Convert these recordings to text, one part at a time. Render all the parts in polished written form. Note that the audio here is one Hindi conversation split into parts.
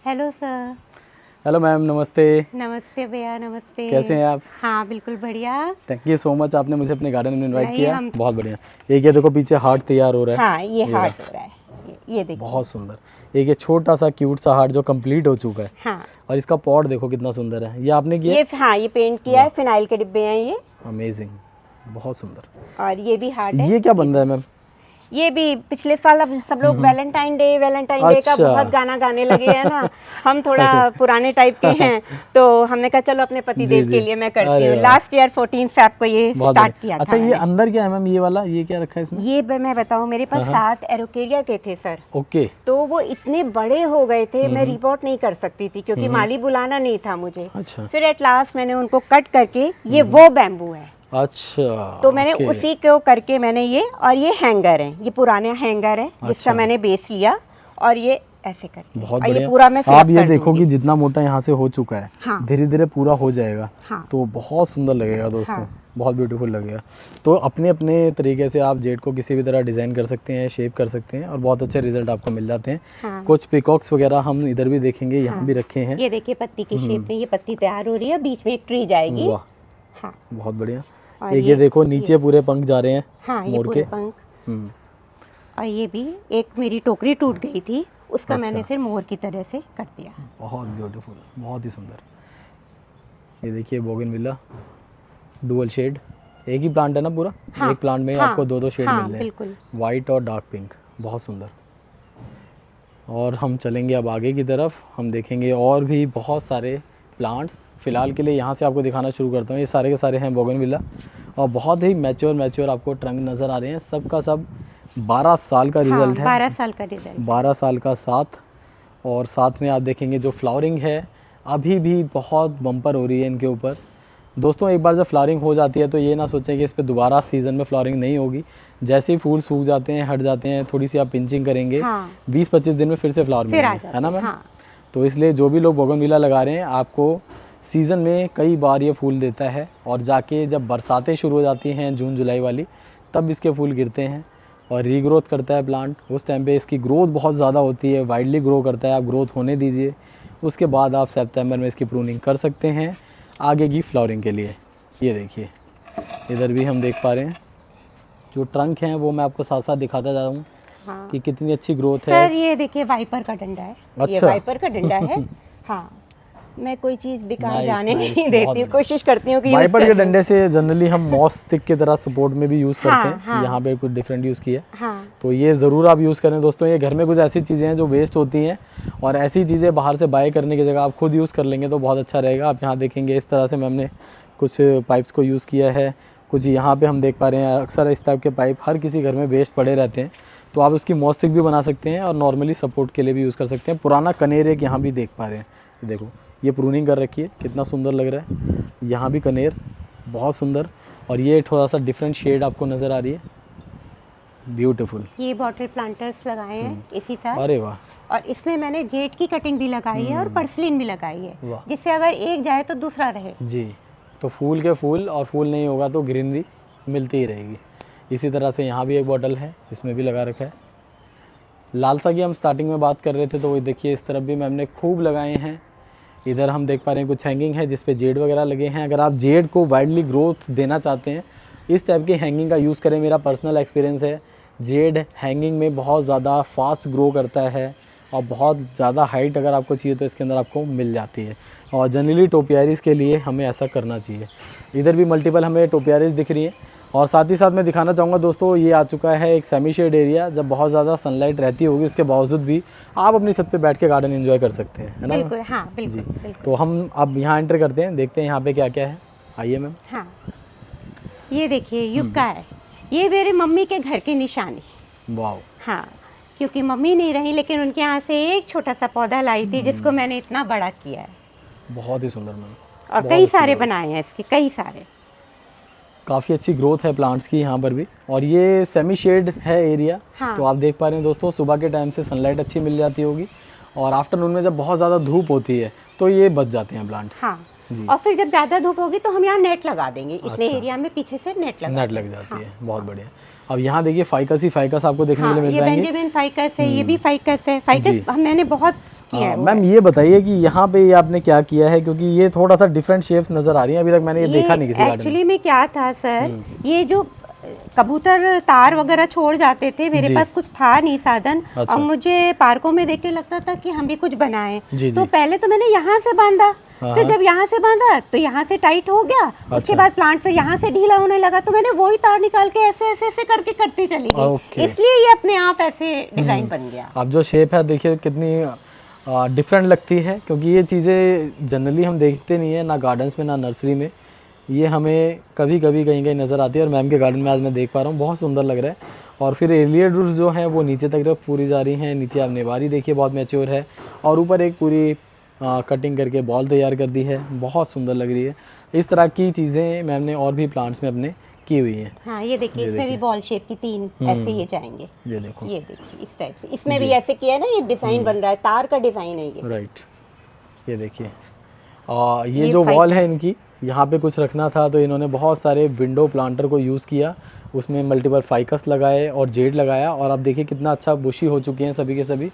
Hello sir. हेलो मैम, नमस्ते। नमस्ते भैया, नमस्ते। कैसे हैं आप? हाँ बिल्कुल बढ़िया। थैंक यू सो मच, आपने मुझे अपने गार्डन में इनवाइट नहीं, किया। हम बहुत बढ़िया। एक ये देखो पीछे हार्ट तैयार हो रहा है। हाँ ये रहा। हार्ट हो रहा है, ये देखिए। बहुत सुंदर। एक ये छोटा सा क्यूट सा हार्ट जो कंप्लीट हो चुका है। हाँ और इसका पॉट देखो कितना सुंदर है। ये आपने किया? ये हाँ ये पेंट किया है, फिनाइल के डिब्बे हैं ये। अमेजिंग, बहुत सुंदर। और ये भी हार्ट है। ये क्या बन रहा है मैम? ये भी पिछले साल अब सब लोग वैलेंटाइन डे का अच्छा। बहुत गाना गाने लगे हैं ना। हम थोड़ा पुराने टाइप के हैं, तो हमने कहा चलो अपने पति देव के लिए मैं करती अरे हूँ। वाह। लास्ट ईयर 14 से आपको ये बहुत स्टार्ट बढ़िया। किया था अच्छा, ये मैंने। अंदर क्या है मैम? ये वाला ये क्या रखा है इसमें? ये मैं बताऊँ, मेरे पास 7 एरोकेरिया के थे सर। ओके। तो वो इतने बड़े हो गए थे, मैं रिपोर्ट नहीं कर सकती थी क्योंकि माली बुलाना नहीं था मुझे। अच्छा। फिर एट लास्ट मैंने उनको कट करके, ये वो बैम्बू है अच्छा, तो मैंने ओके। उसी को करके मैंने ये, और ये हैंगर है, ये पुराने हैंगर है जिसका अच्छा। मैंने बेस लिया और ये ऐसे करके। बहुत और ये बढ़िया। पूरा मैं fill आप up ये कर देखो दूंगी। कि जितना मोटा यहाँ से हो चुका है, हाँ। धीरे धीरे पूरा हो जाएगा। हाँ। तो बहुत सुंदर लगेगा दोस्तों। हाँ। बहुत ब्यूटीफुल लगेगा। तो अपने अपने तरीके से आप जेड को किसी भी तरह डिज़ाइन कर सकते हैं, शेप कर सकते हैं और बहुत अच्छे रिजल्ट आपको मिल जाते हैं। हाँ। कुछ पिकॉक्स वगैरह हम इधर भी देखेंगे, यहाँ भी रखे हैं। ये देखिए पत्ती की शेप में ये पत्ती तैयार हो रही है, बीच में एक ट्री जाएगी। वाह, हाँ। बहुत बढ़िया। और एक ये देखो नीचे पूरे पंख जा रहे हैं। हाँ ये मोर पूरे के। पंख। हम्म, और ये भी एक मेरी टोकरी टूट गई थी, उसका अच्छा। मैंने फिर मोर की तरह से कर दिया। बहुत ब्यूटीफुल, बहुत ही सुंदर। ये देखिए बोगनविला, डुअल शेड। एक ही प्लांट है ना पूरा? हाँ, एक प्लांट में हाँ, आपको दो शेड हाँ, मिल रहे हैं, बिल्कुल। वाइट और डार्क पिंक। बहुत सुंदर। और हम चलेंगे अब आगे की तरफ, हम देखेंगे और भी बहुत सारे प्लांट्स। फ़िलहाल के लिए यहाँ से आपको दिखाना शुरू करता हूँ। ये सारे के सारे हैं बोगनविला और बहुत ही मैच्योर आपको ट्रंक नज़र आ रहे हैं। सबका सब 12 साल का रिजल्ट है। 12 साल का रिजल्ट। 12 साल का साथ। और साथ में आप देखेंगे जो फ्लावरिंग है अभी भी बहुत बम्पर हो रही है इनके ऊपर। दोस्तों एक बार जब फ्लावरिंग हो जाती है तो ये ना सोचें कि इस पे दोबारा सीज़न में फ्लावरिंग नहीं होगी। जैसे ही फूल सूख जाते हैं, हट जाते हैं, थोड़ी सी आप पिंचिंग करेंगे, हाँ। 20-25 दिन में फिर से फ्लावर फिर आ मिलेंगे, जाते है ना हैं, मैम? हाँ। तो इसलिए जो भी लोग बोगनविला लगा रहे हैं, आपको सीज़न में कई बार ये फूल देता है और जाके जब बरसातें शुरू हो जाती हैं जून जुलाई वाली, तब इसके फूल गिरते हैं और रीग्रोथ करता है प्लांट। उस टाइम पे इसकी ग्रोथ बहुत ज़्यादा होती है, वाइडली ग्रो करता है। आप ग्रोथ होने दीजिए, उसके बाद आप सितंबर में इसकी प्रूनिंग कर सकते हैं आगे की फ्लावरिंग के लिए। ये देखिए इधर भी हम देख पा रहे हैं जो ट्रंक हैं, वो मैं आपको साथ साथ दिखाता जा रहा हूँ हाँ। कि कितनी अच्छी ग्रोथ सर है। ये देखिए वाइपर का डंडा है। ये अच्छा। वाइपर का डंडा है। हाँ, मैं कोई चीज़ बेकार Nice, जाने nice, नहीं बहुत देती, बढ़िया। कोशिश करती हूँ कि use वाइपर के कर लूँ। डंडे से जनरली हम मॉस स्टिक की तरह सपोर्ट में भी यूज़ करते हैं। हाँ। यहाँ पे कुछ डिफरेंट यूज़ किया है। हाँ। तो ये ज़रूर आप यूज़ करें दोस्तों। ये घर में कुछ ऐसी चीज़ें हैं जो वेस्ट होती हैं और ऐसी चीज़ें बाहर से बाय करने की जगह आप खुद यूज़ कर लेंगे तो बहुत अच्छा रहेगा। आप यहाँ देखेंगे इस तरह से हमने कुछ पाइप्स को यूज़ किया है। कुछ यहाँ पे हम देख पा रहे हैं, अक्सर इस टाइप के पाइप हर किसी घर में वेस्ट पड़े रहते हैं, तो आप उसकी मॉस स्टिक भी बना सकते हैं और नॉर्मली सपोर्ट के लिए भी यूज़ कर सकते हैं। पुराना कनेर एक यहाँ भी देख पा रहे हैं, ये देखो ये प्रूनिंग कर रखी है, कितना सुंदर लग रहा है। यहाँ भी कनेर बहुत सुंदर और ये थोड़ा सा डिफरेंट शेड आपको नज़र आ रही है, ब्यूटीफुल। ये बॉटल प्लांटर्स लगाए हैं इसी साल। अरे वाह, और इसमें मैंने जेड की कटिंग भी लगाई है और पर्सलिन भी लगाई है, वाह। जिससे अगर एक जाए तो दूसरा रहे। जी, तो फूल के फूल और फूल नहीं होगा तो ग्रीनरी मिलती ही रहेगी। इसी तरह से यहाँ भी एक बॉटल है, इसमें भी लगा रखा है। लालसा की हम स्टार्टिंग में बात कर रहे थे, तो वो देखिए इस तरफ भी मैंने खूब लगाए हैं। इधर हम देख पा रहे हैं कुछ हैंगिंग है जिस पे जेड वगैरह लगे हैं। अगर आप जेड को वाइडली ग्रोथ देना चाहते हैं, इस टाइप की हैंगिंग का यूज़ करें। मेरा पर्सनल एक्सपीरियंस है, जेड हैंगिंग में बहुत ज़्यादा फास्ट ग्रो करता है और बहुत ज़्यादा हाइट अगर आपको चाहिए तो इसके अंदर आपको मिल जाती है। और जनरली टोपियारीज़ के लिए हमें ऐसा करना चाहिए। इधर भी मल्टीपल हमें टोपियारीज़ दिख रही हैं। और साथ ही साथ मैं दिखाना चाहूँगा दोस्तों, ये आ चुका है एक सेमी शेड एरिया। जब बहुत ज़्यादा सनलाइट रहती होगी उसके बावजूद भी आप अपनी छत पे बैठ के गार्डन एंजॉय कर सकते हैं, है ना? बिल्कुल, हाँ बिल्कुल, जी। बिल्कुल। तो हम अब यहाँ एंटर करते हैं, देखते हैं यहाँ पे क्या क्या है। आइए मैम। हाँ, ये देखिए युक्का है, ये मेरे मम्मी के घर की निशानी। वाह, हाँ, क्योंकि मम्मी नहीं रही, लेकिन उनके यहाँ से एक छोटा सा पौधा लाई थी जिसको मैंने इतना बड़ा किया है। बहुत ही सुंदर मैम। और बहुत कई अच्छी सारे growth। बनाए हैं इसके, कई सारे। काफ़ी अच्छी ग्रोथ है प्लांट्स की यहाँ पर भी। और ये सेमी शेड है एरिया। हाँ। तो आप देख पा रहे हैं दोस्तों, सुबह के टाइम से सनलाइट अच्छी मिल जाती होगी और आफ्टरनून में जब बहुत ज़्यादा धूप होती है तो ये बच जाते हैं प्लांट्स। हाँ जी। और फिर जब ज़्यादा धूप होगी तो हम यहाँ नेट लगा देंगे। इतने अच्छा। एरिया में पीछे से नेट लगा नेट लग जाती है, बहुत बढ़िया। अब यहाँ देखिए फाइकस ही फाइकस आपको देखने के हाँ, लिए मिल ये जाएंगे। बेंजामिन फाइकस है, ये भी फाइकस है। जी। फाइकस मैंने बहुत किया है वो मैम ये बताइए कि यहाँ पे ये आपने क्या किया है, क्योंकि ये थोड़ा सा डिफरेंट शेप्स नज़र आ रही हैं, अभी तक मैंने ये देखा नहीं किसी गार्डन में। एक्चुअली में क्या था सर, ये जो कबूतर तार वगैरह छोड़ जाते थे, मेरे जी। पास कुछ था नहीं साधन, अच्छा। और मुझे पार्कों में देख के लगता था कि हम भी कुछ बनाएं। जी, तो जी। पहले तो मैंने यहाँ से बांधा, हाँ, फिर हाँ। जब यहाँ से बांधा तो यहाँ से टाइट हो गया, उसके अच्छा। बाद प्लांट फिर यहाँ से ढीला होने लगा, तो मैंने वही तार निकाल के ऐसे ऐसे ऐसे करके करती चली गई, ओके। इसलिए ये अपने आप ऐसे डिजाइन बन गया। अब जो शेप है देखिए कितनी डिफरेंट लगती है, क्योंकि ये चीज़ें जनरली हम देखते नहीं है ना गार्डन्स में ना नर्सरी में, ये हमें कभी कभी कहीं कहीं नज़र आती है। और मैम के गार्डन में आज मैं देख पा रहा हूँ, बहुत सुंदर लग रहा है। और फिर एलियडूर्स जो हैं वो नीचे तक पूरी जा रही हैं, नीचे आप नेवारी देखिए बहुत मैच्योर है, और ऊपर एक पूरी कटिंग करके बॉल तैयार कर दी है, बहुत सुंदर लग रही है। इस तरह की चीज़ें मैम ने और भी प्लांट्स में अपने की हुई हैं। हाँ ये देखिए, इसमें भी बॉल शेप की 3 ऐसे ये जाएंगे, ये देखो, ये देखिए इस टाइप से, इसमें भी ऐसे किया है ना, ये डिजाइन बन रहा है, तार का डिजाइन है ये। राइट, ये देखिए। ये जो वॉल है इनकी, यहाँ पे कुछ रखना था तो इन्होंने बहुत सारे विंडो प्लांटर को यूज़ किया, उसमें मल्टीपल फाइकस लगाए और जेड लगाया, और आप देखिए कितना अच्छा बुशी हो चुके हैं सभी के सभी।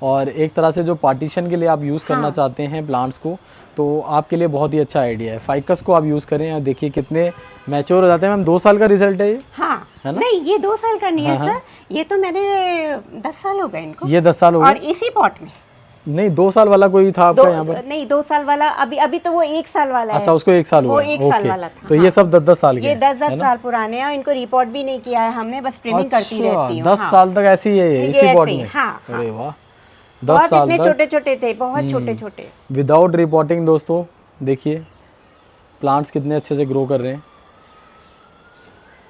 और एक तरह से जो पार्टीशन के लिए आप यूज़ करना चाहते हैं प्लांट्स को, तो आपके लिए बहुत ही अच्छा आइडिया है। फाइकस को आप यूज़ करें, और देखिए कितने मैच्योर हो जाते हैं। मैम 2 साल का रिजल्ट है ये? हाँ, है ना? नहीं ये 2 साल का नहीं है हाँ, सर, ये तो मैंने 10 साल हो गए इनको, ये 10 साल हो और गए? इसी पॉट में। नहीं 2 साल वाला कोई था आपका यहाँ पर? नहीं 2 साल वाला, अभी तो वो 1 साल वाला है। अच्छा, उसको 1 साल वो हुआ 1 है, साल ओके। वाला था, तो ये सब 10-10 साल के ये हैं, 10-10 है ना? साल पुराने हैं, और इनको रिपोर्ट भी नहीं किया है हमने, बस ट्रिमिंग करती रहती हूँ। 10 हाँ। साल तक ऐसे ही है ये, ये इसी पॉट ऐसे ही, में? हाँ, हाँ। अरे वाह, 10 बहुत साल इतने तक छोटे छोटे थे, बहुत छोटे छोटे। Without reporting. दोस्तों देखिए प्लांट्स कितने अच्छे से ग्रो कर रहे हैं,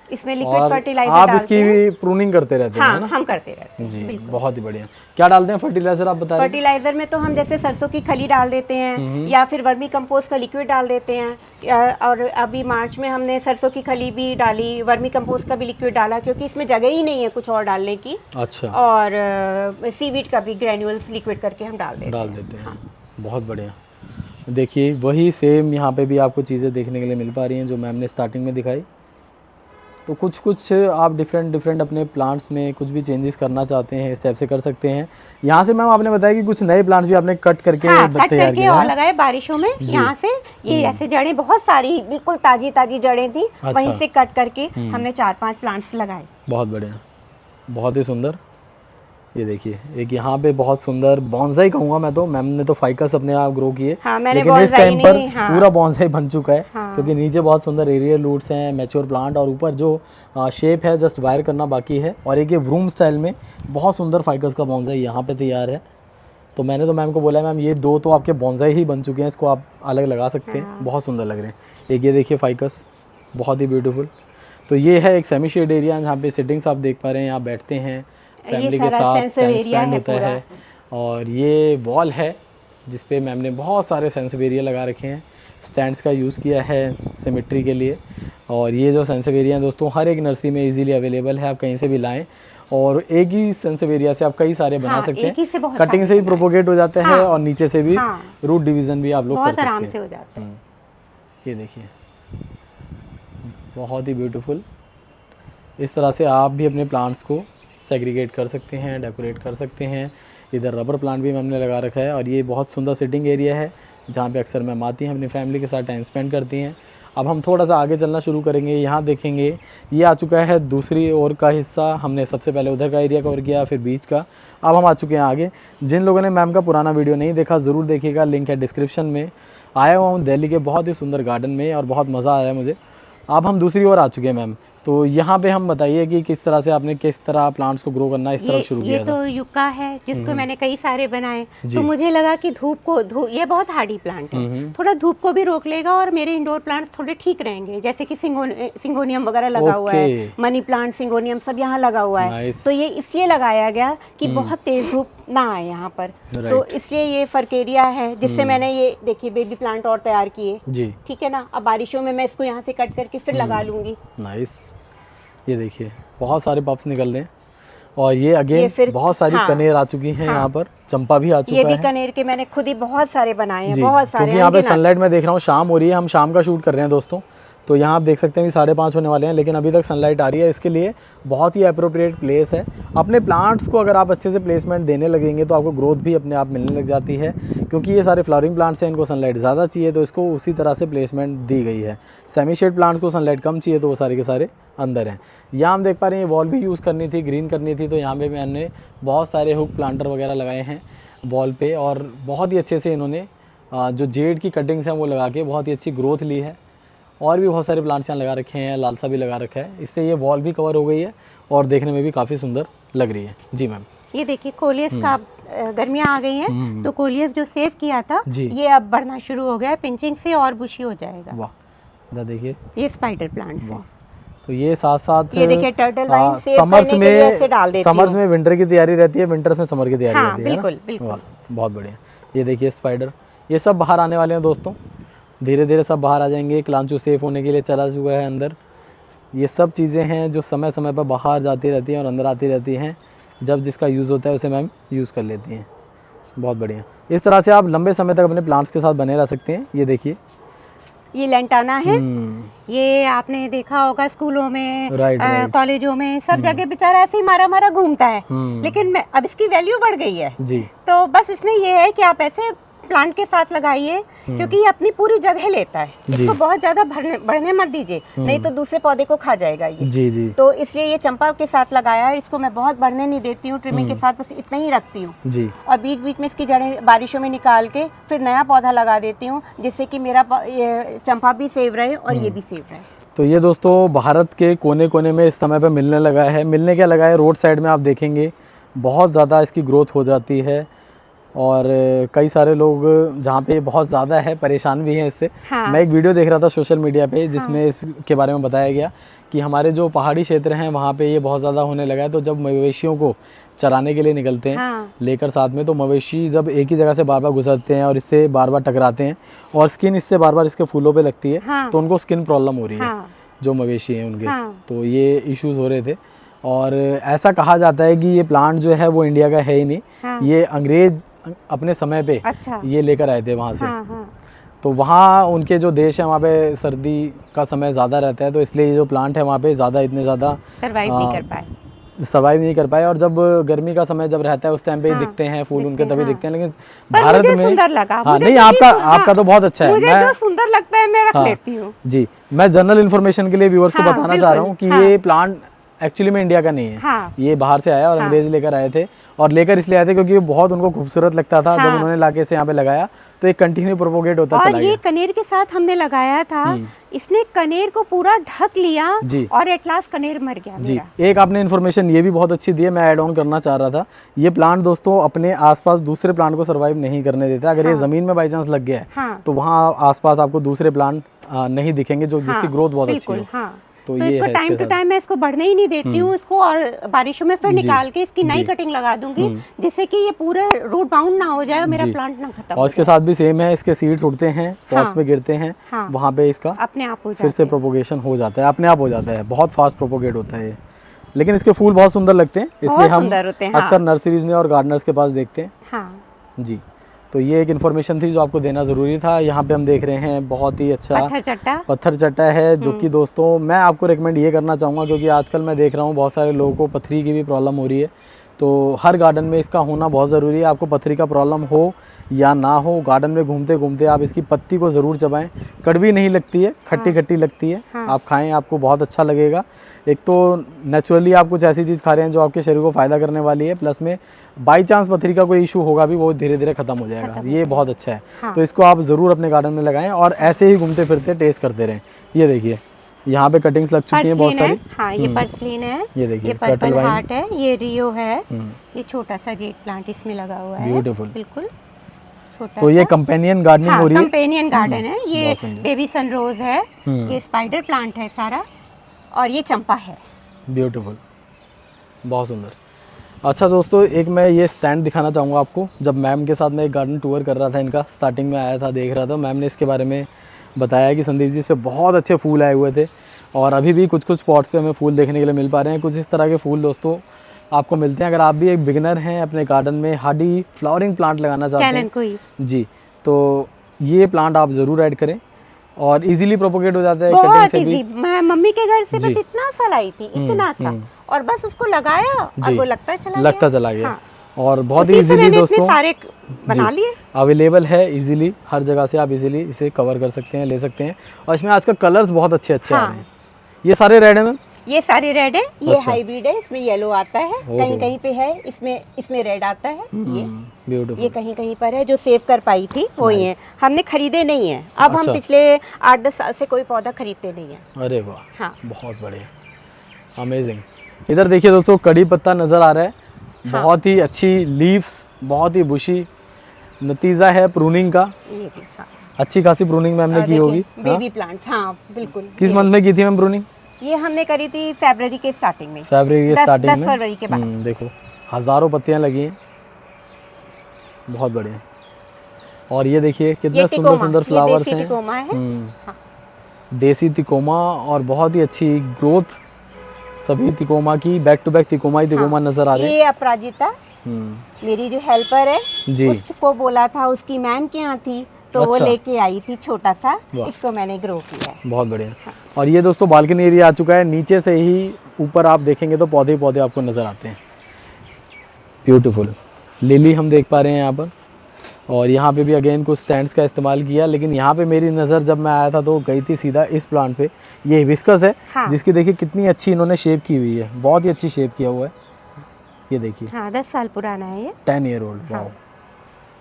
इसमें लिक्विड और फर्टिलाइजर आप डालते इसकी हैं। भी प्रूनिंग करते रहते हैं, हाँ, है ना? हम करते रहते हैं जी, बहुत ही बढ़िया। क्या डालते हैं फर्टिलाइजर आप बता रहे हैं? फर्टिलाइजर में तो हम जैसे सरसों की खली डाल देते हैं, या फिर वर्मी कंपोस्ट का लिक्विड डाल देते हैं, और अभी मार्च में हमने सरसों की खली भी डाली, वर्मी कंपोस्ट का भी लिक्विड डाला, क्योंकि इसमें जगह ही नहीं है कुछ और डालने की। अच्छा, और सीवीड का भी ग्रेन्यूल्स लिक्विड करके हम डाल देते हैं। बहुत बढ़िया। देखिए वही सेम यहाँ पे भी आपको चीज़ें देखने के लिए मिल पा रही हैं जो मैम ने स्टार्टिंग में दिखाई। तो कुछ कुछ आप डिफरेंट अपने प्लांट्स में कुछ भी चेंजेस करना चाहते हैं इस टाइप से कर सकते हैं। यहाँ से मैम आपने बताया कि कुछ नए प्लांट्स भी आपने कट करके कट तैयार करके किए और हैं। लगाए बारिशों में, यहाँ से ये ऐसे जड़ें बहुत सारी बिल्कुल ताजी ताजी जड़ें थी, वहीं से कट करके हमने 4-5 प्लांट्स लगाए। बहुत बढ़िया, बहुत ही सुंदर। ये देखिए एक यहाँ पे बहुत सुंदर बॉन्साई कहूँगा मैं तो, मैम ने तो फाइकस अपने आप ग्रो किए, हाँ, मैंने लेकिन इस bonsai टाइम पर नहीं, हाँ। पूरा बॉन्साई बन चुका है। हाँ। क्योंकि नीचे बहुत सुंदर एरियल रूट्स हैं, मैच्योर प्लांट, और ऊपर जो शेप है जस्ट वायर करना बाकी है। और एक ये व्रूम स्टाइल में बहुत सुंदर फाइकस का बॉन्साई यहाँ पे तैयार है। तो मैंने तो मैम को बोला मैम ये 2 तो आपके बॉन्साई ही बन चुके हैं, इसको आप अलग लगा सकते हैं, बहुत सुंदर लग रहे हैं। एक ये देखिए फाइकस, बहुत ही ब्यूटीफुल। तो ये है एक सेमी शेड एरिया, जहाँ पे सिटिंग्स आप देख पा रहे हैं, यहाँ बैठते हैं फैमिली के साथ, टाइम स्पेंड होता है। और ये वॉल है जिस पे मैम ने बहुत सारे सेंसिवेरिया लगा रखे हैं, स्टैंड्स का यूज़ किया है सिमेट्री के लिए। और ये जो सेंसिवेरिया हैं दोस्तों हर एक नर्सरी में इजीली अवेलेबल है, आप कहीं से भी लाएं, और एक ही सेंसिवेरिया से आप कई सारे बना सकते एक ही से हैं। बहुत कटिंग से भी प्रोपोगेट हो जाता है, और नीचे से भी हाँ। रूट डिवीज़न भी आप लोग कर बहुत सकते आराम हैं। से हो जाता है। ये देखिए बहुत ही ब्यूटीफुल। इस तरह से आप भी अपने प्लांट्स को सेग्रीगेट कर सकते हैं, डेकोरेट कर सकते हैं। इधर रबर प्लांट भी हमने लगा रखा है, और ये बहुत सुंदर सिटिंग एरिया है जहाँ पे अक्सर मैम आती हैं, अपनी फैमिली के साथ टाइम स्पेंड करती हैं। अब हम थोड़ा सा आगे चलना शुरू करेंगे। यहाँ देखेंगे ये आ चुका है दूसरी ओर का हिस्सा, हमने सबसे पहले उधर का एरिया कवर किया, फिर बीच का। अब हम आ चुके हैं आगे। जिन लोगों ने मैम का पुराना वीडियो नहीं देखा ज़रूर देखिएगा, लिंक है डिस्क्रिप्शन में। आया हुआ हूँ दिल्ली के बहुत ही सुंदर गार्डन में, और बहुत मज़ा आया मुझे। अब हम दूसरी ओर आ चुके हैं मैम, तो यहाँ पे हम बताइए कि किस तरह से आपने किस तरह प्लांट्स को ग्रो करना इस तरफ शुरू किया ये था। तो युक्का है जिसको मैंने कई सारे बनाए, तो मुझे लगा कि ये बहुत हार्डी प्लांट है, थोड़ा धूप को भी रोक लेगा, और मेरे इंडोर प्लांट्स थोड़े ठीक रहेंगे, जैसे कि सिंगोनियम वगैरह लगा हुआ है, मनी प्लांट, सिंगोनियम सब यहाँ लगा हुआ है। तो ये इसलिए लगाया गया कि बहुत तेज धूप ना आए यहाँ पर, तो इसलिए ये फर्केरिया है जिससे मैंने ये देखिए बेबी प्लांट और तैयार किए जी, ठीक है ना। अब बारिशों में मैं इसको यहाँ से कट करके फिर लगा लूंगी। नाइस। ये देखिए बहुत सारे पप्स निकल रहे हैं, और ये अगेन फिर बहुत सारी कनेर आ चुकी हैं यहाँ पर, चंपा भी आ चुका ये है। भी कनेर के मैंने खुद ही बहुत सारे बनाए हैं, जी, बहुत सारे। क्योंकि यहाँ पे सनलाइट में देख रहा हूँ शाम हो रही है, हम शाम का शूट कर रहे हैं दोस्तों, तो यहाँ आप देख सकते हैं कि 5:30 होने वाले हैं, लेकिन अभी तक सनलाइट आ रही है। इसके लिए बहुत ही अप्रोप्रिएट प्लेस है। अपने प्लांट्स को अगर आप अच्छे से प्लेसमेंट देने लगेंगे तो आपको ग्रोथ भी अपने आप मिलने लग जाती है, क्योंकि ये सारे फ्लावरिंग प्लांट्स हैं, इनको सनलाइट ज़्यादा चाहिए तो इसको उसी तरह से प्लेसमेंट दी गई है। सेमी शेड प्लांट्स को सनलाइट कम चाहिए तो वो सारे के सारे अंदर हैं। यहाँ हम देख पा रहे हैं वॉल भी यूज़ करनी थी, ग्रीन करनी थी, तो यहाँ पे मैंने बहुत सारे हुक प्लांटर वगैरह लगाए हैं वॉल पे, और बहुत ही अच्छे से इन्होंने जो जेड की कटिंग्स हैं वो लगा के बहुत ही अच्छी ग्रोथ ली है। और भी बहुत सारे प्लांट्स यहाँ लगा रखे हैं, लालसा भी लगा रखा है। इससे ये वॉल भी कवर हो गई है और देखने में भी काफ़ी सुंदर लग रही है। जी मैम, ये देखिए कोलियस का गर्मियाँ आ गई हैं तो कोलियस जो सेव किया था जी। ये अब बढ़ना शुरू हो गया है, पिंचिंग से और बुशी हो जाएगा। वाह, देखिए ये स्पाइडर प्लांट्स हैं। तो ये साथ साथ ये देखिए टर्टल वाइन सेव समर्स करने के लिए ऐसे डाल देती समर्स में विंटर की तैयारी रहती है, विंटर्स में समर की तैयारी हाँ, रहती है। बिल्कुल बिल्कुल। वाह, बहुत बढ़िया। ये देखिए स्पाइडर, ये सब बाहर आने वाले हैं दोस्तों, धीरे धीरे सब बाहर आ जाएंगे। क्लांचू सेफ होने के लिए चला चुका है अंदर। ये सब चीज़ें हैं जो समय समय पर बाहर जाती रहती हैं और अंदर आती रहती हैं। जब जिसका यूज़ होता है उसे मैम यूज़ कर लेती हैं। बहुत बढ़िया। इस तरह से आप लंबे समय तक अपने प्लांट्स के साथ बने रह सकते हैं। ये देखिए ये लेंटाना है। ये आपने देखा होगा स्कूलों में, कॉलेजों में, सब जगह बेचारा ऐसे ही मारा मारा घूमता है, लेकिन अब इसकी वैल्यू बढ़ गई है जी। तो बस इसमें ये है कि आप ऐसे प्लांट के साथ लगाइए, क्योंकि ये अपनी पूरी जगह लेता है। इसको बहुत ज्यादा बढ़ने मत दीजिए, नहीं तो दूसरे पौधे को खा जाएगा ये जी जी। तो इसलिए ये चंपा के साथ लगाया है। इसको मैं बहुत बढ़ने नहीं देती हूँ, ट्रिमिंग के साथ बस इतना ही रखती हूँ जी। और बीच बीच में इसकी जड़ें बारिशों में निकाल के फिर नया पौधा लगा देती हूँ, जिससे कि मेरा ये चंपा भी सेव रहे और ये भी सेव रहे। तो ये दोस्तों भारत के कोने कोने में इस समय पे मिलने लगा है। मिलने क्या लगा है, रोड साइड में आप देखेंगे बहुत ज़्यादा इसकी ग्रोथ हो जाती है, और कई सारे लोग जहाँ पे बहुत ज़्यादा है परेशान भी हैं इससे। हाँ। मैं एक वीडियो देख रहा था सोशल मीडिया पे जिसमें हाँ। इसके बारे में बताया गया कि हमारे जो पहाड़ी क्षेत्र हैं वहाँ पे ये बहुत ज़्यादा होने लगा है। तो जब मवेशियों को चराने के लिए निकलते हैं हाँ। लेकर साथ में, तो मवेशी जब एक ही जगह से बार बार गुजरते हैं और इससे बार बार टकराते हैं और स्किन इससे बार बार इसके फूलों पर लगती है हाँ। तो उनको स्किन प्रॉब्लम हो रही है जो मवेशी हैं उनके। तो ये इश्यूज़ हो रहे थे, और ऐसा कहा जाता है कि ये प्लांट जो है वो इंडिया का है ही नहीं, ये अंग्रेज अपने समय पे ये लेकर आए थे वहाँ से। तो वहाँ उनके जो देश है वहाँ पे सर्दी का समय ज़्यादा रहता है, तो इसलिए ये जो प्लांट है वहाँ पे ज़्यादा इतने ज़्यादा सर्वाइव नहीं कर पाए। और जब गर्मी का समय जब रहता है उस टाइम पे ही दिखते हैं फूल उनके, तभी दिखते हैं। लेकिन भारत में सुंदर लगा। हाँ नहीं, आपका तो बहुत अच्छा है। मुझे जो सुंदर लगता है मैं रख लेती हूँ जी। मैं जनरल इन्फॉर्मेशन के लिए व्यूअर्स को बताना चाह रहा हूँ कि ये प्लांट एक्चुअली में इंडिया का नहीं है हाँ। ये बाहर से आया और अंग्रेज लेकर आए थे, और लेकर इसलिए आए थे क्योंकि बहुत उनको खूबसूरत लगता था। जब उन्होंने लाके से यहाँ पे लगाया तो ये कंटिन्यू प्रोपोगेट होता चला गया। ये कनेर के साथ हमने लगाया था, इसने कनेर को पूरा ढक लिया और एट लास्ट कनेर मर गया जी। एक आपने इन्फॉर्मेशन ये भी बहुत अच्छी दी है, मैं ऐड ऑन करना चाह रहा था। ये प्लांट दोस्तों अपने आसपास दूसरे प्लांट को सर्वाइव नहीं करने देता। अगर ये जमीन में बाई चांस लग गया है तो वहाँ आसपास आपको दूसरे प्लांट नहीं दिखेंगे जो जिसकी ग्रोथ बहुत अच्छी है। तो इसको टाइम टू टाइम मैं इसको बढ़ने ही नहीं देती हूँ इसको, और बारिशों में फिर निकाल के इसकी नई कटिंग लगा दूंगी, जिससे कि ये पूरा रूट बाउंड ना हो जाए और मेरा प्लांट ना खत्म। और इसके साथ भी सेम है, इसके सीड्स उड़ते हैं, पॉट्स में गिरते हैं, वहाँ पे इसका अपने आप फिर से प्रोपोगेशन हो जाता है, अपने आप हो जाता है। बहुत फास्ट प्रोपोगेट होता है, लेकिन इसके फूल बहुत सुंदर लगते हैं, इसलिए हम अक्सर नर्सरीज में और गार्डनर्स के पास देखते हैं जी। तो ये एक इन्फॉर्मेशन थी जो आपको देना ज़रूरी था। यहाँ पे हम देख रहे हैं बहुत ही अच्छा पत्थर चट्टा है, जो कि दोस्तों मैं आपको रिकमेंड ये करना चाहूँगा, क्योंकि आजकल मैं देख रहा हूँ बहुत सारे लोगों को पथरी की भी प्रॉब्लम हो रही है। तो हर गार्डन में इसका होना बहुत ज़रूरी है। आपको पथरी का प्रॉब्लम हो या ना हो, गार्डन में घूमते घूमते आप इसकी पत्ती को ज़रूर चबाएं। कड़वी नहीं लगती है, खट्टी खट्टी लगती है। आप खाएं, आपको बहुत अच्छा लगेगा। एक तो नेचुरली आप कुछ ऐसी चीज़ खा रहे हैं जो आपके शरीर को फ़ायदा करने वाली है, प्लस में बाई चांस पथरी का कोई इशू होगा भी वो धीरे धीरे ख़त्म हो जाएगा। ये बहुत अच्छा है। तो इसको आप ज़रूर अपने गार्डन में लगाएं और ऐसे ही घूमते फिरते टेस्ट करते रहें। ये देखिए यहाँ पे कटिंग्स लग चुकी हैं बहुत सारी। हाँ, ये पर्सलिन है, ये देखिए पर्पल हार्ट है, ये रियो है, ये छोटा सा जेट प्लांट इसमें लगा हुआ है, ब्यूटीफुल बिल्कुल छोटा। तो ये कंपेनियन गार्डनिंग हो रही है, कंपेनियन गार्डन है। ये बेबी सनरोज है, ये स्पाइडर प्लांट है सारा, और ये चंपा है। ब्यूटीफुल, बहुत सुंदर। अच्छा दोस्तों, एक मैं ये स्टैंड दिखाना चाहूँगा आपको। जब मैम के साथ मैं एक गार्डन टूर कर रहा था इनका, स्टार्टिंग में आया था, देख रहा था, मैम ने इसके बारे में बताया कि संदीप जी इस पे बहुत अच्छे फूल आए हुए थे, और अभी भी कुछ कुछ स्पॉट्स पे हमें फूल देखने के लिए मिल पा रहे हैं। कुछ इस तरह के फूल दोस्तों आपको मिलते हैं। अगर आप भी एक बिगिनर हैं, अपने गार्डन में हार्डी फ्लावरिंग प्लांट लगाना चाहते हैं जी, तो ये प्लांट आप ज़रूर ऐड करें। और इजीली प्रोपोगेट हो जाता है कटिंग बहुत से भी। इजी। मैं मम्मी के घर से जी। बस इतना सा लाई थी, इतना सा, और बस उसको लगाया और जी। वो लगता लगता चला गया। हाँ। और बहुत उसी से इजीली मैंने दोस्तों इतने सारे बना लिए। अवेलेबल है इजीली, हर जगह से आप इजीली इसे कवर कर सकते हैं, ले सकते हैं। और इसमें आजकल कलर्स बहुत अच्छे अच्छे आ हाँ। रहे हैं। ये सारे रेड है मैम? ये सारे रेड है, ये अच्छा। हाइब्रिड है, इसमें येलो आता है, कहीं कहीं पे है, इसमें रेड आता है, ये ब्यूटीफुल। कहीं कहीं पर है। जो सेव कर पाई थी वही है, हमने खरीदे नहीं है। अब अच्छा। हम पिछले 8-10 साल से कोई पौधा खरीदते नहीं है। अरे वाह, हाँ। बहुत बढ़िया, अमेजिंग। इधर देखिए दोस्तों, कड़ी पत्ता नज़र आ रहा है। हाँ। बहुत ही अच्छी लीव्स, बहुत ही बुशी, नतीजा है प्रूनिंग का। ये भी, हाँ। अच्छी खासी प्रूनिंग मैम ने की होगी। बेबी प्लांट्स, हाँ बिल्कुल। किस मंथ में की थी मैम प्रूनिंग? ये हमने करी थी फरवरी के स्टार्टिंग में। फरवरी के स्टार्टिंग में, 10 फरवरी के बाद। देखो हज़ारों पत्तियां लगी हैं, बहुत बढ़िया। और ये देखिए कितने सुंदर सुंदर फ्लावर्स हैं। टिकोमा है। हाँ। देसी तिकोमा, और बहुत ही अच्छी ग्रोथ सभी तिकोमा की, बैक टू बैक तिकोमा ही तिकोमा नजर आ रहे हैं। ये अपराजिता मेरी जो हेल्पर है, जी। उसको बोला था, उसकी मैम के यहाँ थी तो वो अच्छा। लेके आई थी छोटा सा, इसको मैंने ग्रो किया है। बहुत बढ़िया। और ये दोस्तों बालकनी एरिया आ चुका है। नीचे से ही ऊपर आप देखेंगे तो पौधे ही पौधे आपको नज़र आते हैं। ब्यूटीफुल लिली हम देख पा रहे हैं यहाँ पर। और यहाँ पे भी अगेन कुछ स्टैंड्स का इस्तेमाल किया, लेकिन यहाँ पे मेरी नज़र जब मैं आया था तो गई थी सीधा इस प्लांट पे। ये हिबिस्कस है। हाँ। जिसकी देखिए कितनी अच्छी इन्होंने शेप की हुई है, बहुत ही अच्छी शेप किया हुआ है। ये देखिए, हाँ 10 साल पुराना है ये। 10 ईयर ओल्ड। वाओ।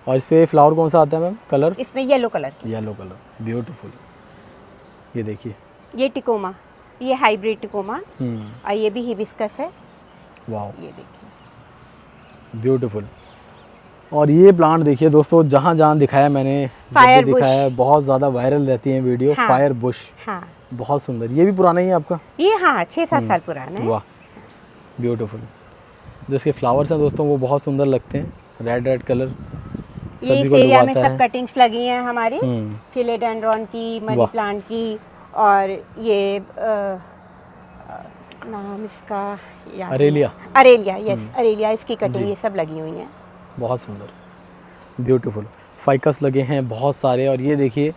और इस पे फ्लावर कौन सा आता है मैम? कलर इसमें येलो कलर की। Yellow colour, beautiful. ये देखिए, ये टिकोमा, ये हाइब्रिड टिकोमा, और ये भी हिबिस्कस है। वाओ, ये देखिए, ब्यूटीफुल। और ये प्लांट देखिए दोस्तों, जहाँ जहाँ दिखाया मैंने, फायर जब भी दिखाया है, बहुत ज़्यादा वायरल रहती है वीडियो। हाँ। फायर बुश, हाँ। बहुत सुंदर। ये भी पुराना ही है आपका? ये हाँ 6-7 साल पुराना है। वाह, ब्यूटीफुल। जो इसके फ्लावर्स हैं दोस्तों वो बहुत सुंदर लगते हैं, रेड रेड कलर ये सभी इस को एरिया में लुभाता सब है। कटिंग्स लगी हैं हमारी, फिलेडेंड्रॉन की, मनी वाह। प्लांट की, और ये नाम इसका याद अरेलिया। नहीं। अरेलिया, यस अरेलिया, इसकी कटिंग ये सब लगी हुई हैं। बहुत सुंदर, ब्यूटीफुल। फाइकस लगे हैं बहुत सारे। और ये देखिए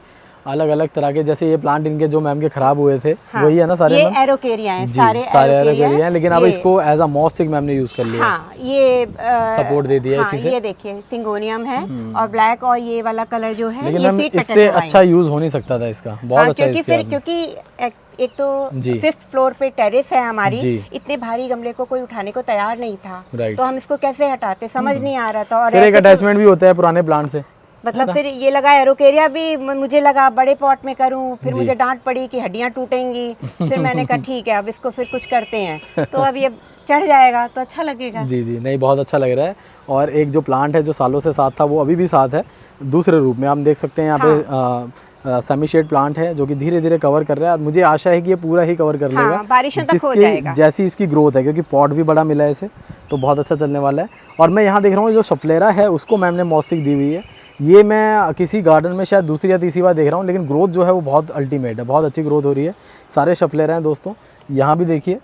अलग अलग तरह के, जैसे ये प्लांट इनके जो मैम के खराब हुए थे, हाँ। वही है ना सारे? ये मैम एरोकेरिया हैं, जी, सारे एरोकेरिया हैं, लेकिन अब इसको एज अ मॉस्टिक मैम ने यूज कर लिया। हाँ, ये सपोर्ट दे दिया इसी से। ये देखिए सिंगोनियम है, और ब्लैक, और ये वाला कलर जो है लेकिन ये मैम स्वीट इससे पोटैटो अच्छा यूज हो नहीं सकता था इसका, बहुत अच्छा क्योंकि यूज किया फिर आपने। क्योंकि एक तो जी। 5th फ्लोर पे टेरेस है हमारी, जी। इतने भारी गमले को कोई उठाने को तैयार नहीं था, राइट। तो हम इसको कैसे हटाते, समझ नहीं आ रहा था। और फिर एक ऐसे तो- अटैचमेंट भी होता है पुराने प्लांट से, मतलब फिर ये लगा एरोकेरिया भी, मुझे लगा बड़े पॉट में करूं, फिर जी। मुझे डांट पड़ी कि हड्डियां टूटेंगी। फिर मैंने कहा ठीक है, अब इसको फिर कुछ करते हैं, तो अब ये चढ़ जाएगा तो अच्छा लगेगा। जी जी, नहीं बहुत अच्छा लग रहा है। और एक जो प्लांट है जो सालों से साथ था, वो अभी भी साथ है, दूसरे रूप में। हम देख सकते हैं यहाँ पे सेमी शेड प्लांट है जो कि धीरे धीरे कवर कर रहा है, और मुझे आशा है कि ये पूरा ही कवर कर लेगा। बारिशों तक हो जिसकी जाएगा। जैसी इसकी ग्रोथ है, क्योंकि पॉट भी बड़ा मिला है इसे, तो बहुत अच्छा चलने वाला है। और मैं यहाँ देख रहा हूँ जो सप्लेरा है उसको मैम ने मॉस्टिक दी हुई है। ये मैं किसी गार्डन में शायद दूसरी या तीसरी बार देख रहा हूँ, लेकिन ग्रोथ जो है वो बहुत अल्टीमेट है, बहुत अच्छी ग्रोथ हो रही है। सारे शफलेरा हैं दोस्तों, यहाँ भी देखिए,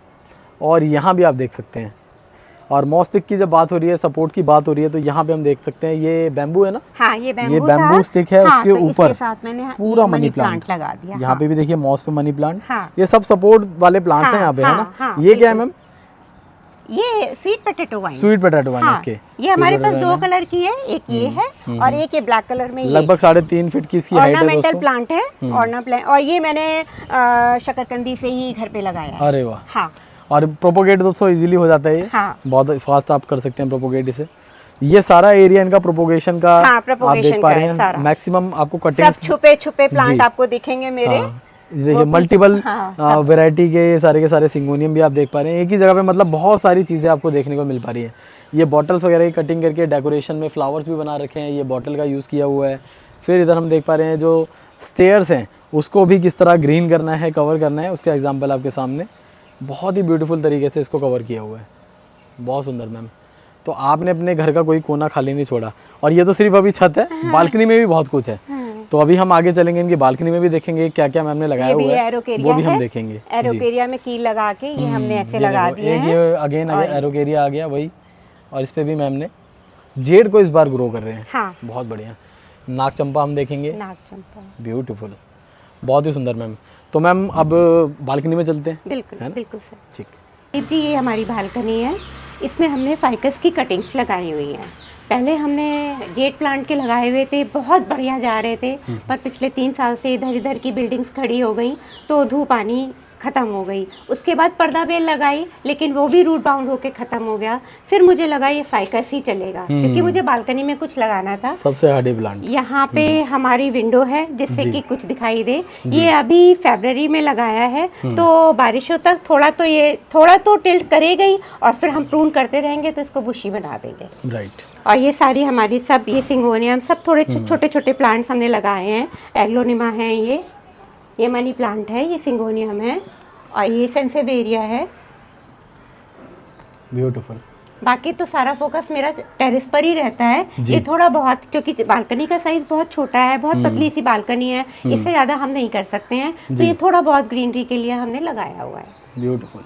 और यहाँ भी आप देख सकते हैं। और मॉस्टिक की जब बात हो रही है, सपोर्ट की बात हो रही है, तो यहाँ पे हम देख सकते हैं ये बैम्बू है ना? हाँ, ये बैम्बू स्टिक है। उसके तो ऊपर इसके साथ मैंने पूरा मनी प्लांट लगा दिया। यहाँ पे भी देखिए मॉस पे मनी प्लांट। हाँ। ये सब सपोर्ट वाले प्लांट्स हैं यहाँ पे, है ना? ये क्या है मैम? ये sweet potato wine. Sweet potato wine, okay. ये हमारे पास 2 कलर की है, एक ये है और एक ये ब्लैक कलर में। लगभग 3.5 फीट की इसकी हाइट है दोस्तों। ऑर्नामेंटल प्लांट है, ऑर्नामेंटल। और ये मैंने शकरकंदी से ही घर पे लगाया है। अरे वाह। हाँ। और प्रोपोगेट दोस्तों इजीली हो जाता है ये। हाँ। बहुत फास्ट आप कर सकते हैं प्रोपोगेट इसे। ये सारा एरिया इनका प्रोपोगेशन का आप देख पा रहे हैं। मैक्सिमम आपको कटिंग, सब छुपे छुपे प्लांट आपको दिखेंगे मेरे। देखिए मल्टीपल वैरायटी के सारे सिंगोनियम भी आप देख पा रहे हैं एक ही जगह पे। मतलब बहुत सारी चीज़ें आपको देखने को मिल पा रही हैं। ये बॉटल्स वगैरह की कटिंग करके डेकोरेशन में फ्लावर्स भी बना रखे हैं, ये बॉटल का यूज़ किया हुआ है। फिर इधर हम देख पा रहे हैं जो स्टेयर्स हैं उसको भी किस तरह ग्रीन करना है, कवर करना है, उसका एग्जाम्पल आपके सामने बहुत ही ब्यूटीफुल तरीके से इसको कवर किया हुआ है। बहुत सुंदर मैम। तो आपने अपने घर का कोई कोना खाली नहीं छोड़ा। और ये तो सिर्फ अभी छत है, बालकनी में भी बहुत कुछ है। तो अभी हम आगे चलेंगे, इनकी बालकनी में भी देखेंगे क्या क्या मैम ने लगाया हुआ है, वो भी हम देखेंगे। एरोकेरिया में कील लगा के ये हमने ऐसे लगा दिए हैं। ये अगेन एरोकेरिया आ गया वही। और इस पे भी मैम ने जेड को इस बार ग्रो कर रहे हैं। हाँ। बहुत बढ़िया। नाग चंपा हम देखेंगे। नाग चंपा ब्यूटीफुल। बहुत ही सुंदर मैम। तो मैम अब बालकनी में चलते हैं। बिल्कुल है ना? बिल्कुल सर। ठीक। दीप जी, ये हमारी बालकनी है। इसमें हमने फाइकस की कटिंग्स लगाई हुई हैं। पहले हमने जेट प्लांट के लगाए हुए थे, बहुत बढ़िया जा रहे थे, पर पिछले 3 साल से इधर इधर की बिल्डिंग्स खड़ी हो गई तो धूप आनी ख़त्म हो गई। उसके बाद पर्दा बेल लगाई, लेकिन वो भी रूट बाउंड होके ख़त्म हो गया। फिर मुझे लगा ये फाइकस ही चलेगा, क्योंकि मुझे बालकनी में कुछ लगाना था। सबसे हार्डी प्लांट। यहाँ पे हमारी विंडो है जिससे जी। कि कुछ दिखाई दे। ये अभी फरवरी में लगाया है, तो बारिशों तक थोड़ा तो टिल्ट करेगा ही, और फिर हम प्रून करते रहेंगे तो इसको बुशी बना देंगे। राइट। और ये सारी हमारी सब ये सिंगोनियम सब थोड़े छोटे छोटे प्लांट्स हमने लगाए हैं। एग्लोनिमा है, ये मनी प्लांट है, ये सिंगोनियम है, और ये सेंसेवेरिया है। ब्यूटीफुल। बाकी तो सारा फोकस मेरा टेरेस पर ही रहता है। जी। ये थोड़ा बहुत, क्योंकि बालकनी का साइज बहुत छोटा है, बहुत पतली सी बालकनी है, इससे ज़्यादा हम नहीं कर सकते हैं, तो ये थोड़ा बहुत ग्रीनरी के लिए हमने लगाया हुआ है। ब्यूटीफुल।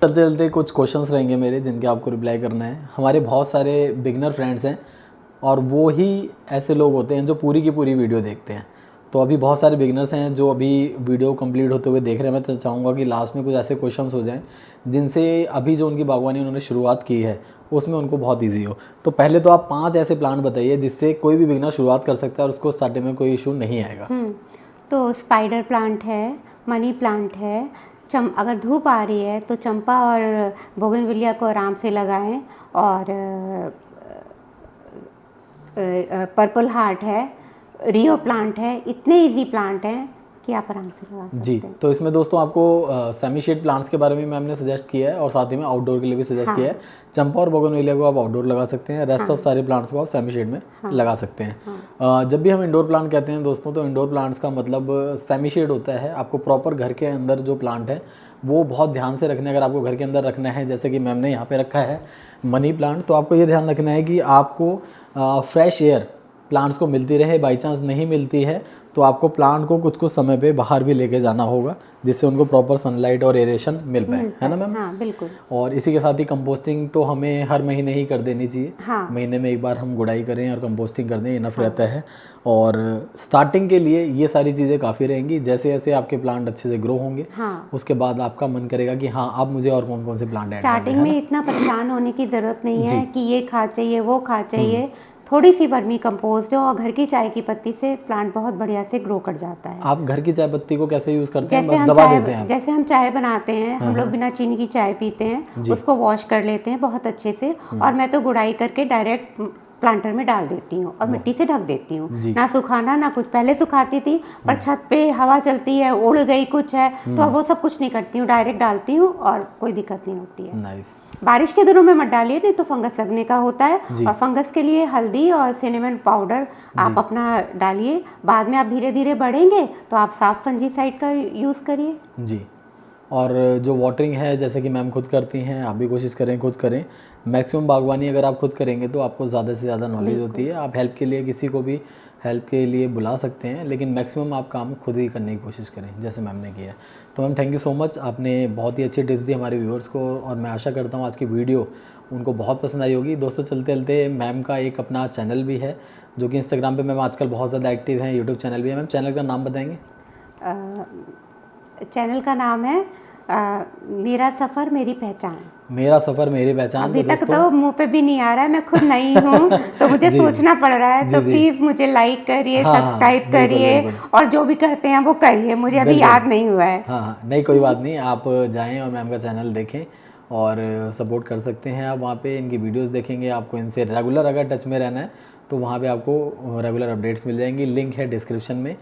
चलते चलते कुछ क्वेश्चंस रहेंगे मेरे, जिनके आपको रिप्लाई करना है। हमारे बहुत सारे बिगनर फ्रेंड्स हैं, और वो ही ऐसे लोग होते हैं जो पूरी की पूरी वीडियो देखते हैं। तो अभी बहुत सारे बिगनर्स हैं जो अभी वीडियो कंप्लीट होते हुए देख रहे हैं। मैं तो चाहूँगा कि लास्ट में कुछ ऐसे क्वेश्चंस हो जाएं जिनसे अभी जो उनकी बागवानी उन्होंने शुरुआत की है उसमें उनको बहुत ईजी हो। तो पहले तो आप 5 ऐसे प्लांट बताइए जिससे कोई भी बिगनर शुरुआत कर सकता है और उसको स्टार्टिंग में कोई इशू नहीं आएगा। तो स्पाइडर प्लांट है, मनी प्लांट है, अगर धूप आ रही है तो चंपा और बोगनविलिया को आराम से लगाएं, और पर्पल हार्ट है, रियो प्लांट है। इतने इजी प्लांट हैं कि आप आराम से लगा सकते जी। हैं। तो इसमें दोस्तों आपको सेमी शेड प्लांट्स के बारे में मैम ने सजेस्ट किया है, और साथ ही में आउटडोर के लिए भी सजेस्ट किया है। चंपा और बोगनविलिया को आप आउटडोर लगा सकते हैं, रेस्ट ऑफ सारे प्लांट्स को आप सेमी शेड में लगा सकते हैं। जब भी हम इंडोर प्लांट कहते हैं दोस्तों, तो इंडोर प्लांट्स का मतलब सेमी शेड होता है। आपको प्रॉपर घर के अंदर जो प्लांट है वो बहुत ध्यान से रखना है। अगर आपको घर के अंदर रखना है, जैसे कि मैम ने यहाँ पे रखा है मनी प्लांट, तो आपको ये ध्यान रखना है कि आपको फ्रेश एयर प्लांट्स को मिलती रहे। बाई चांस नहीं मिलती है तो आपको प्लांट को कुछ समय पे बाहर भी लेके जाना होगा, जिससे उनको प्रॉपर सनलाइट और एरेशन मिल पाए, है ना मैम? हाँ बिल्कुल। और इसी के साथ ही कंपोस्टिंग तो हमें हर महीने ही कर देनी चाहिए। हाँ। महीने में एक बार हम गुड़ाई करें और कंपोस्टिंग कर दें, इनफ रहता है। और स्टार्टिंग के लिए ये सारी चीज़ें काफ़ी रहेंगी। जैसे जैसे आपके प्लांट अच्छे से ग्रो होंगे, उसके बाद आपका मन करेगा कि हाँ अब मुझे और कौन कौन से प्लांट ऐड करने हैं। स्टार्टिंग में इतना परेशान होने की ज़रूरत नहीं है कि ये खाद चाहिए वो खाद चाहिए। थोड़ी सी वर्मी कंपोस्ट हो और घर की चाय की पत्ती से प्लांट बहुत बढ़िया से ग्रो कर जाता है। आप घर की चाय पत्ती को कैसे यूज़ करते हैं? बस दबा देते हैं आप? जैसे हम चाय बनाते हैं, हम लोग बिना चीनी की चाय पीते हैं, उसको वॉश कर लेते हैं बहुत अच्छे से, और मैं तो गुड़ाई करके डायरेक्ट प्लांटर में डाल देती हूँ और मिट्टी से ढक देती हूँ। ना सुखाना ना कुछ। पहले सुखाती थी, पर छत पे हवा चलती है, उड़ गई कुछ है, तो अब वो सब कुछ नहीं करती हूँ, डायरेक्ट डालती हूँ और कोई दिक्कत नहीं होती है। नाइस। बारिश के दिनों में मत डालिए, नहीं तो फंगस लगने का होता है। और फंगस के लिए हल्दी और सिनेमन पाउडर आप अपना डालिए। बाद में आप धीरे धीरे बढ़ेंगे तो आप साफ फंजीसाइड का यूज़ करिए। जी। और जो वाटरिंग है, जैसे कि मैम खुद करती हैं, आप भी कोशिश करें खुद करें। मैक्सिमम बागवानी अगर आप खुद करेंगे तो आपको ज़्यादा से ज़्यादा नॉलेज होती है। आप हेल्प के लिए किसी को भी हेल्प के लिए बुला सकते हैं, लेकिन मैक्सिमम आप काम खुद ही करने की कोशिश करें, जैसे मैम ने किया है। तो ma'am thank you so much, आपने बहुत ही अच्छी टिप्स दी हमारे व्यूअर्स को, और मैं आशा करता हूँ आज की वीडियो उनको बहुत पसंद आई होगी। दोस्तों चलते चलते मैम का एक अपना चैनल भी है, जो कि इंस्टाग्राम पे मैम आजकल बहुत ज़्यादा एक्टिव हैं, यूट्यूब चैनल भी है। मैम चैनल का नाम बताएंगे? चैनल का नाम है मेरा सफ़र मेरी पहचान। मेरा सफ़र मेरी पहचान। अभी तक तो मुंह पे भी नहीं आ रहा है, मैं खुद नई हूँ तो मुझे सोचना पड़ रहा है। तो प्लीज़ मुझे लाइक करिए, सब्सक्राइब करिए, और जो भी करते हैं वो करिए। मुझे अभी याद नहीं हुआ है। हाँ, नहीं कोई बात नहीं, आप जाएं और मैम का चैनल देखें और सपोर्ट कर सकते हैं। आप वहाँ पे इनकी वीडियोस देखेंगे, आपको इनसे रेगुलर अगर टच में रहना है तो वहाँ पे आपको रेगुलर अपडेट्स मिल जाएंगी। लिंक है डिस्क्रिप्शन में।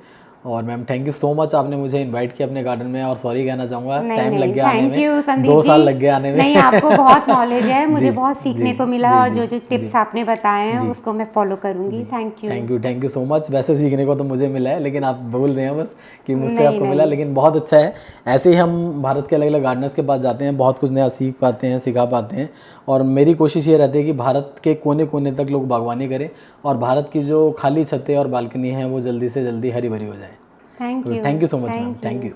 और ma'am thank you so much, आपने मुझे इनवाइट किया अपने गार्डन में, और सॉरी कहना चाहूँगा टाइम लग गया आने में, 2 साल लग गए आने में। नहीं, आपको बहुत नॉलेज है, मुझे बहुत सीखने को मिला, और जो जो टिप्स आपने बताए हैं उसको मैं फॉलो करूँगी। Thank you so much. वैसे सीखने को तो मुझे मिला है, लेकिन आप बोल रहे हैं बस कि मुझसे आपको मिला, लेकिन बहुत अच्छा है। ऐसे ही हम भारत के अलग अलग गार्डनर्स के पास जाते हैं, बहुत कुछ नया सीख पाते हैं, सिखा पाते हैं। और मेरी कोशिश ये रहती है कि भारत के कोने कोने तक लोग बागवानी करें, और भारत की जो खाली छतें और बालकनी हैं वो जल्दी से जल्दी हरी भरी हो जाए। Thank you so much ma'am, thank you.